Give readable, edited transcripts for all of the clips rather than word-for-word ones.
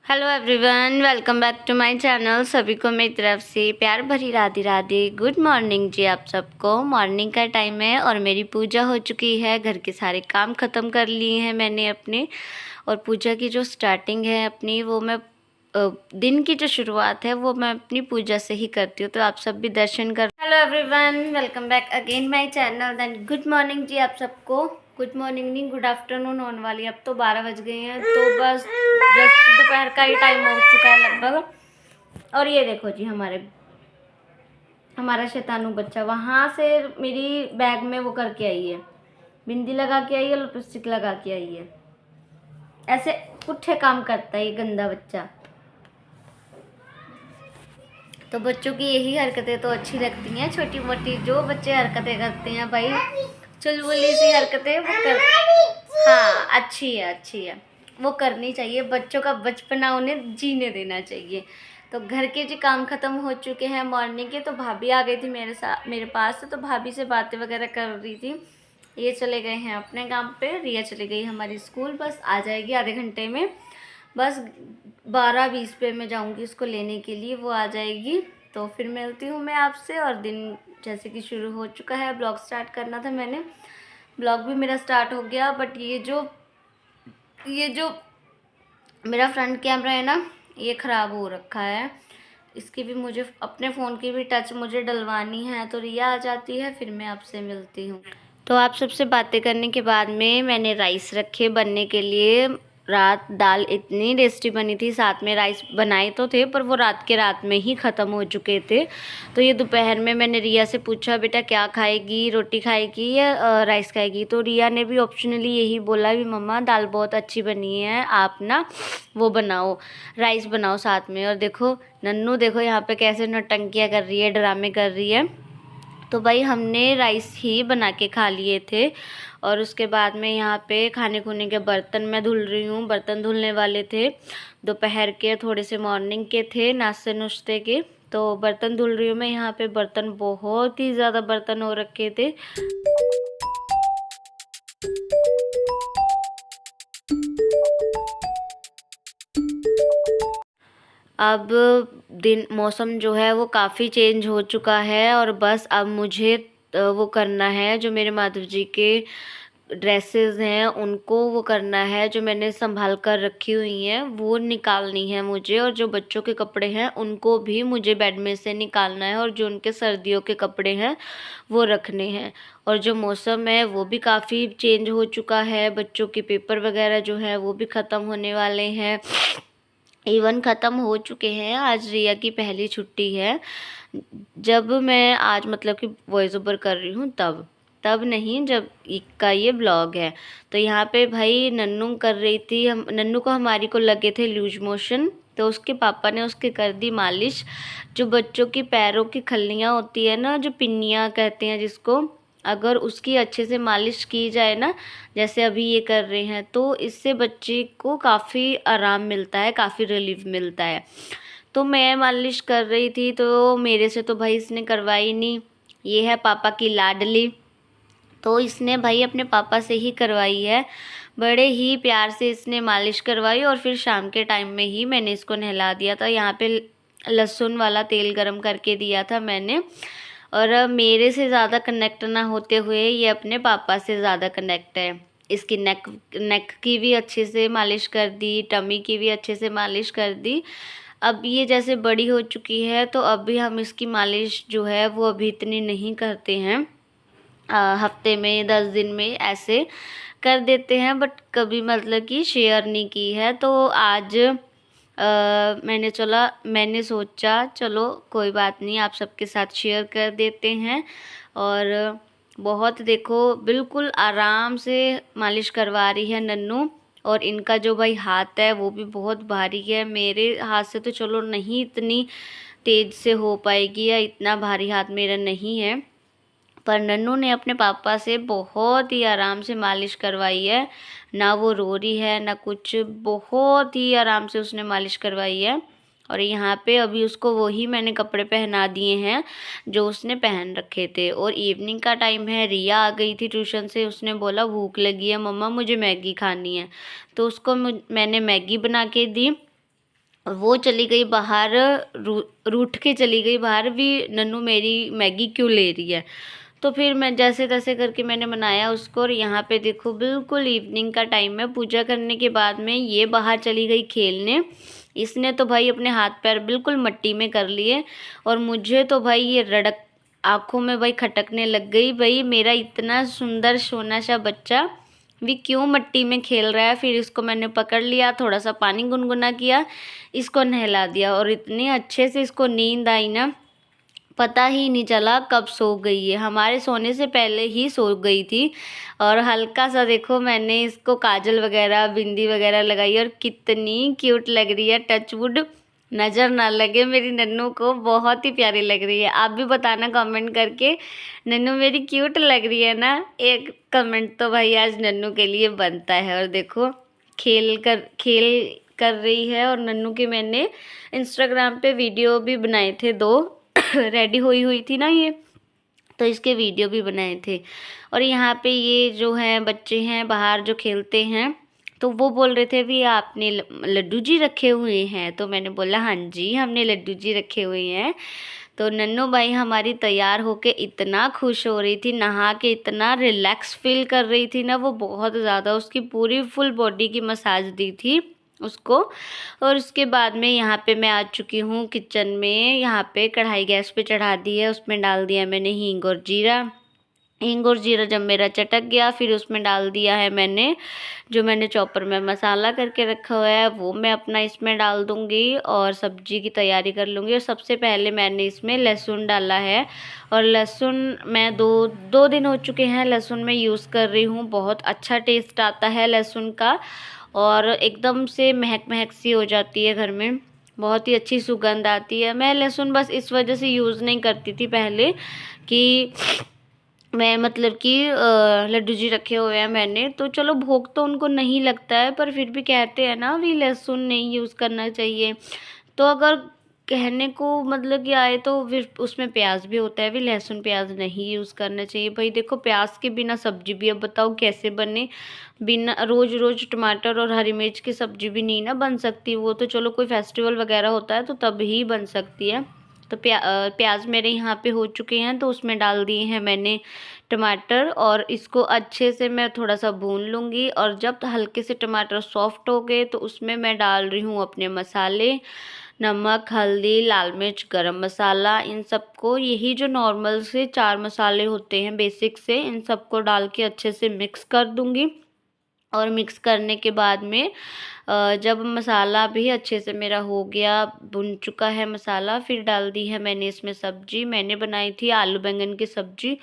Hello everyone, welcome back to my channel. सभी को मेरी तरफ से प्यार भरी राधे राधे। गुड मॉर्निंग जी आप सबको। मॉर्निंग का टाइम है और मेरी पूजा हो चुकी है। घर के सारे काम ख़त्म कर लिए हैं मैंने अपने, और पूजा की जो स्टार्टिंग है अपनी, वो मैं दिन की जो शुरुआत है वो मैं अपनी पूजा से ही करती हूँ। तो आप सब भी दर्शन कर। Hello everyone, welcome back again my channel. Then good morning जी आप सबको। गुड मॉर्निंग नहीं, गुड आफ्टरनून होने वाली है। अब तो 12 बज गए हैं, तो बस जस्ट दोपहर का ही टाइम हो चुका है लगभग। और ये देखो जी हमारा शैतानू बच्चा वहाँ से मेरी बैग में वो करके आई है, बिंदी लगा के आई है, लिपस्टिक लगा के आई है। ऐसे पुट्ठे काम करता है ये गंदा बच्चा। तो बच्चों की यही हरकतें तो अच्छी लगती हैं, छोटी मोटी जो बच्चे हरकतें करते हैं भाई, चुलबुली सी हरकतें वो कर। हाँ अच्छी है, वो करनी चाहिए। बच्चों का बचपना उन्हें जीने देना चाहिए। तो घर के जी काम ख़त्म हो चुके हैं मॉर्निंग के। तो भाभी आ गई थी मेरे पास, तो भाभी से बातें वगैरह कर रही थी। ये चले गए हैं अपने काम पे, रिया चली गई हमारी स्कूल, बस आ जाएगी आधे घंटे में। बस 12:20 पे मैं जाऊंगी उसको लेने के लिए, वो आ जाएगी। तो फिर मिलती हूँ मैं आपसे। और दिन जैसे कि शुरू हो चुका है, ब्लॉग स्टार्ट करना था मैंने, ब्लॉग भी मेरा स्टार्ट हो गया। बट ये जो मेरा फ्रंट कैमरा है ना, ये ख़राब हो रखा है। इसकी भी मुझे, अपने फ़ोन की भी टच मुझे डलवानी है। तो रिया आ जाती है, फिर मैं आपसे मिलती हूँ। तो आप सबसे बातें करने के बाद में मैंने राइस रखे बनने के लिए। रात दाल इतनी टेस्टी बनी थी, साथ में राइस बनाए तो थे पर वो रात के रात में ही ख़त्म हो चुके थे। तो ये दोपहर में मैंने रिया से पूछा, बेटा क्या खाएगी, रोटी खाएगी या राइस खाएगी। तो रिया ने भी ऑप्शनली यही बोला भी मम्मा दाल बहुत अच्छी बनी है, आप ना वो बनाओ, राइस बनाओ साथ में। और देखो नन्नू, देखो यहाँ पे कैसे नौटंकियाँ कर रही है, ड्रामे कर रही है। तो भाई हमने राइस ही बना के खा लिए थे। और उसके बाद में यहाँ पे खाने खूने के बर्तन मैं धुल रही हूँ। बर्तन धुलने वाले थे दोपहर के, थोड़े से मॉर्निंग के थे, नाश्ते नुश्ते के। तो बर्तन धुल रही हूँ मैं यहाँ पे। बर्तन बहुत ही ज़्यादा बर्तन हो रखे थे। अब दिन मौसम जो है वो काफ़ी चेंज हो चुका है, और बस अब मुझे वो करना है, जो मेरे माधव जी के ड्रेसेस हैं उनको वो करना है, जो मैंने संभाल कर रखी हुई हैं वो निकालनी है मुझे। और जो बच्चों के कपड़े हैं उनको भी मुझे बेड में से निकालना है, और जो उनके सर्दियों के कपड़े हैं वो रखने हैं। और जो मौसम है वो भी काफ़ी चेंज हो चुका है। बच्चों के पेपर वगैरह जो है वो भी ख़त्म होने वाले हैं, इवन ख़त्म हो चुके हैं। आज रिया की पहली छुट्टी है। जब मैं आज मतलब कि वॉइस ओवर कर रही हूँ तब नहीं, जब का ये ब्लॉग है। तो यहाँ पे भाई नन्नू कर रही थी, हम नन्नू को हमारी को लगे थे लूज मोशन, तो उसके पापा ने उसके कर दी मालिश। जो बच्चों की पैरों की खल्लियाँ होती है ना, जो पिन्नियाँ कहते हैं जिसको, अगर उसकी अच्छे से मालिश की जाए ना, जैसे अभी ये कर रहे हैं, तो इससे बच्चे को काफ़ी आराम मिलता है, काफ़ी रिलीफ मिलता है। तो मैं मालिश कर रही थी, तो मेरे से तो भाई इसने करवाई नहीं। ये है पापा की लाडली, तो इसने भाई अपने पापा से ही करवाई है। बड़े ही प्यार से इसने मालिश करवाई, और फिर शाम के टाइम में ही मैंने इसको नहला दिया था। यहाँ पे लहसुन वाला तेल गरम करके दिया था मैंने। और मेरे से ज़्यादा कनेक्ट ना होते हुए ये अपने पापा से ज़्यादा कनेक्ट है। इसकी नेक की भी अच्छे से मालिश कर दी, टमी की भी अच्छे से मालिश कर दी। अब ये जैसे बड़ी हो चुकी है, तो अभी हम इसकी मालिश जो है वो अभी इतनी नहीं करते हैं, हफ्ते में 10 दिन में ऐसे कर देते हैं, बट कभी मतलब कि शेयर नहीं की है। तो आज मैंने सोचा चलो कोई बात नहीं, आप सबके साथ शेयर कर देते हैं। और बहुत देखो बिल्कुल आराम से मालिश करवा रही है नन्नू। और इनका जो भाई हाथ है वो भी बहुत भारी है। मेरे हाथ से तो चलो नहीं इतनी तेज़ से हो पाएगी, या इतना भारी हाथ मेरा नहीं है, पर नन्नू ने अपने पापा से बहुत ही आराम से मालिश करवाई है। ना वो रो रही है ना कुछ, बहुत ही आराम से उसने मालिश करवाई है। और यहाँ पे अभी उसको वही मैंने कपड़े पहना दिए हैं जो उसने पहन रखे थे। और इवनिंग का टाइम है, रिया आ गई थी ट्यूशन से, उसने बोला भूख लगी है मम्मा, मुझे मैगी खानी है। तो उसको मैंने मैगी बना के दी। और वो चली गई बाहर, रूठ के चली गई बाहर भी, नन्नू मेरी मैगी क्यों ले रही है। तो फिर मैं जैसे तैसे करके मैंने बनाया उसको। और यहाँ पे देखो बिल्कुल इवनिंग का टाइम है, पूजा करने के बाद में ये बाहर चली गई खेलने। इसने तो भाई अपने हाथ पैर बिल्कुल मिट्टी में कर लिए, और मुझे तो भाई ये रड़क आँखों में भाई खटकने लग गई, भाई मेरा इतना सुंदर सोना सा बच्चा भी क्यों मिट्टी में खेल रहा है। फिर इसको मैंने पकड़ लिया, थोड़ा सा पानी गुनगुना किया, इसको नहला दिया, और इतने अच्छे से इसको नींद आई ना, पता ही नहीं चला कब सो गई है। हमारे सोने से पहले ही सो गई थी। और हल्का सा देखो मैंने इसको काजल वगैरह बिंदी वगैरह लगाई, और कितनी क्यूट लग रही है। टचवुड नज़र ना लगे मेरी नन्नू को, बहुत ही प्यारी लग रही है। आप भी बताना कमेंट करके नन्नू मेरी क्यूट लग रही है ना। एक कमेंट तो भाई आज नन्नू के लिए बनता है। और देखो खेल कर रही है। और नन्नू के मैंने इंस्टाग्राम पे वीडियो भी बनाए थे 2 रेडी हुई थी ना ये, तो इसके वीडियो भी बनाए थे। और यहाँ पे ये जो हैं बच्चे हैं बाहर जो खेलते हैं, तो वो बोल रहे थे भी आपने लड्डू जी रखे हुए हैं। तो मैंने बोला हाँ जी हमने लड्डू जी रखे हुए हैं। तो नन्नू भाई हमारी तैयार होके इतना खुश हो रही थी, नहा के इतना रिलैक्स फील कर रही थी ना वो, बहुत ज़्यादा। उसकी पूरी फुल बॉडी की मसाज दी थी उसको। और उसके बाद में यहाँ पे मैं आ चुकी हूँ किचन में। यहाँ पे कढ़ाई गैस पे चढ़ा दी है, उसमें डाल दिया मैंने हींग और जीरा। हींग और जीरा जब मेरा चटक गया, फिर उसमें डाल दिया है मैंने जो मैंने चॉपर में मसाला करके रखा हुआ है, वो मैं अपना इसमें डाल दूँगी और सब्जी की तैयारी कर लूँगी। और सबसे पहले मैंने इसमें लहसुन डाला है। और लहसुन मैं दो दिन हो चुके हैं लहसुन में यूज़ कर रही हूँ। बहुत अच्छा टेस्ट आता है लहसुन का, और एकदम से महक महक सी हो जाती है घर में, बहुत ही अच्छी सुगंध आती है। मैं लहसुन बस इस वजह से यूज़ नहीं करती थी पहले कि मैं मतलब कि लड्डू जी रखे हुए हैं मैंने, तो चलो भोग तो उनको नहीं लगता है, पर फिर भी कहते हैं ना भी लहसुन नहीं यूज़ करना चाहिए। तो अगर कहने को मतलब कि आए तो फिर उसमें प्याज भी होता है, भी लहसुन प्याज नहीं यूज़ करना चाहिए। भाई देखो प्याज के बिना सब्जी भी अब बताओ कैसे बने, बिना रोज़ रोज़ टमाटर और हरी मिर्च की सब्जी भी नहीं ना बन सकती। वो तो चलो कोई फेस्टिवल वगैरह होता है तो तब ही बन सकती है। तो प्याज मेरे यहाँ पे हो चुके हैं, तो उसमें डाल दिए हैं मैंने टमाटर, और इसको अच्छे से मैं थोड़ा सा भून लूँगी। और जब हल्के से टमाटर सॉफ्ट हो गए तो उसमें मैं डाल रही हूँ अपने मसाले, नमक, हल्दी, लाल मिर्च, गरम मसाला, इन सबको, यही जो नॉर्मल से 4 मसाले होते हैं बेसिक से, इन सबको डाल के अच्छे से मिक्स कर दूँगी। और मिक्स करने के बाद में जब मसाला भी अच्छे से मेरा हो गया, भुन चुका है मसाला, फिर डाल दी है मैंने इसमें सब्जी। मैंने बनाई थी आलू बैंगन की सब्जी,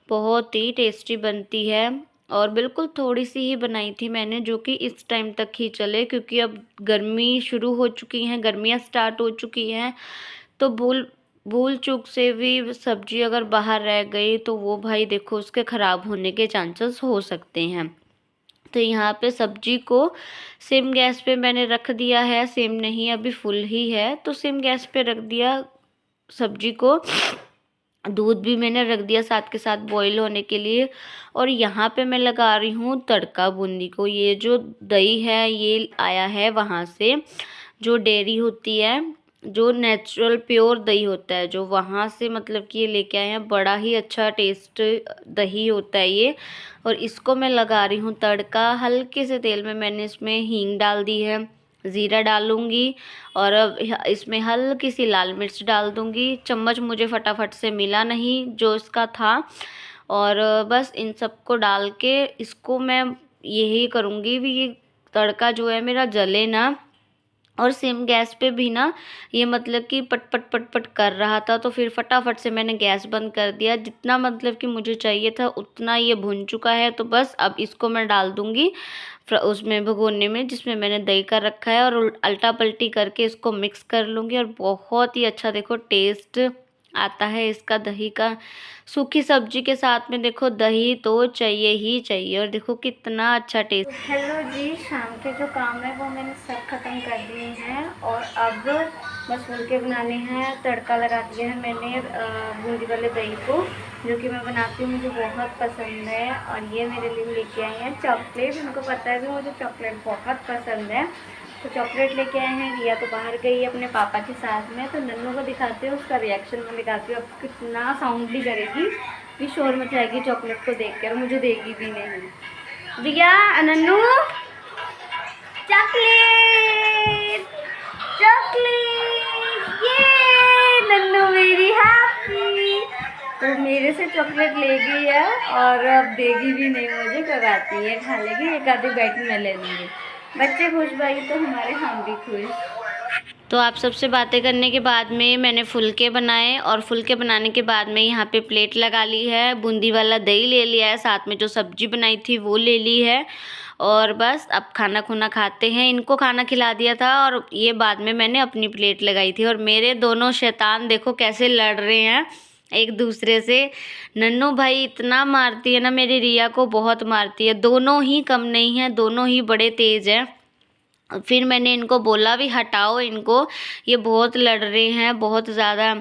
बहुत ही टेस्टी बनती है। और बिल्कुल थोड़ी सी ही बनाई थी मैंने, जो कि इस टाइम तक ही चले, क्योंकि अब गर्मी शुरू हो चुकी हैं, गर्मियाँ स्टार्ट हो चुकी हैं। तो भूल चूक से भी सब्जी अगर बाहर रह गई तो वो भाई देखो उसके ख़राब होने के चांसेस हो सकते हैं। तो यहाँ पे सब्जी को सिम गैस पे मैंने रख दिया है, सिम नहीं अभी फुल ही है, तो सिम गैस पे रख दिया सब्जी को। दूध भी मैंने रख दिया साथ के साथ बॉईल होने के लिए। और यहाँ पे मैं लगा रही हूँ तड़का बूंदी को। ये जो दही है ये आया है वहाँ से, जो डेयरी होती है, जो नेचुरल प्योर दही होता है, जो वहाँ से मतलब कि ये लेके आए हैं। बड़ा ही अच्छा टेस्ट दही होता है ये। और इसको मैं लगा रही हूँ तड़का। हल्के से तेल में मैंने इसमें हींग डाल दी है, ज़ीरा डालूँगी, और अब इसमें हल्की सी लाल मिर्च डाल दूँगी। चम्मच मुझे फटाफट से मिला नहीं जो इसका था। और बस इन सबको डाल के इसको मैं यही करूँगी भी, ये तड़का जो है मेरा जले ना। और सिम गैस पे भी ना ये मतलब कि पट पट पट पट कर रहा था, तो फिर फटाफट से मैंने गैस बंद कर दिया। जितना मतलब कि मुझे चाहिए था उतना ये भुन चुका है। तो बस अब इसको मैं डाल दूँगी उसमें भगोने में जिसमें मैंने दही का रखा है, और उल्टा पलटी करके इसको मिक्स कर लूँगी। और बहुत ही अच्छा देखो टेस्ट आता है इसका दही का। सूखी सब्जी के साथ में देखो दही तो चाहिए ही चाहिए। और देखो कितना अच्छा टेस्ट। हेलो जी, शाम के जो काम है वो मैंने सब खत्म कर दिए हैं, और अब बस फुलके बनाने हैं। तड़का लगा दिया है मैंने बूंदी वाले दही को, जो कि मैं बनाती हूँ, मुझे बहुत पसंद है। और ये मेरे लिए लेके आए हैं चॉकलेट, उनको पता है भी मुझे चॉकलेट बहुत पसंद है। तो चॉकलेट लेके आए हैं। रिया तो बाहर गई है अपने पापा के साथ में, तो नन्नू को दिखाते हो, उसका रिएक्शन मैं दिखाती हूँ। अब कितना साउंडली करेगी, भी शोर मचाएगी चॉकलेट को देख कर, मुझे देगी भी नहीं। रिया, नन्नू, चॉकलेट चॉकलेट, ये नन्नू मेरी हैप्पी। तो मेरे से चॉकलेट ले गई है और अब देगी भी नहीं मुझे, कब आती है खा लेगी, एक आधी बैठ में ले लूँगी। बच्चे खुश भाई तो हमारे हम भी खुश। तो आप सबसे बातें करने के बाद में मैंने फुलके बनाए, और फुलके बनाने के बाद में यहाँ पे प्लेट लगा ली है, बूंदी वाला दही ले लिया है, साथ में जो सब्जी बनाई थी वो ले ली है, और बस अब खाना खुना खाते हैं। इनको खाना खिला दिया था और ये बाद में मैंने अपनी प्लेट लगाई थी। और मेरे दोनों शैतान देखो कैसे लड़ रहे हैं एक दूसरे से। नन्नू भाई इतना मारती है ना, मेरी रिया को बहुत मारती है। दोनों ही कम नहीं है, दोनों ही बड़े तेज़ हैं। फिर मैंने इनको बोला भी हटाओ इनको, ये बहुत लड़ रहे हैं बहुत ज़्यादा।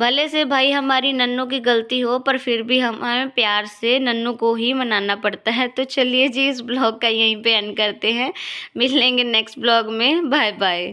भले से भाई हमारी नन्नू की गलती हो, पर फिर भी हमें प्यार से नन्नू को ही मनाना पड़ता है। तो चलिए जी, इस ब्लॉग का यहीं पे एंड करते हैं। मिलेंगे नेक्स्ट ब्लॉग में। Bye bye.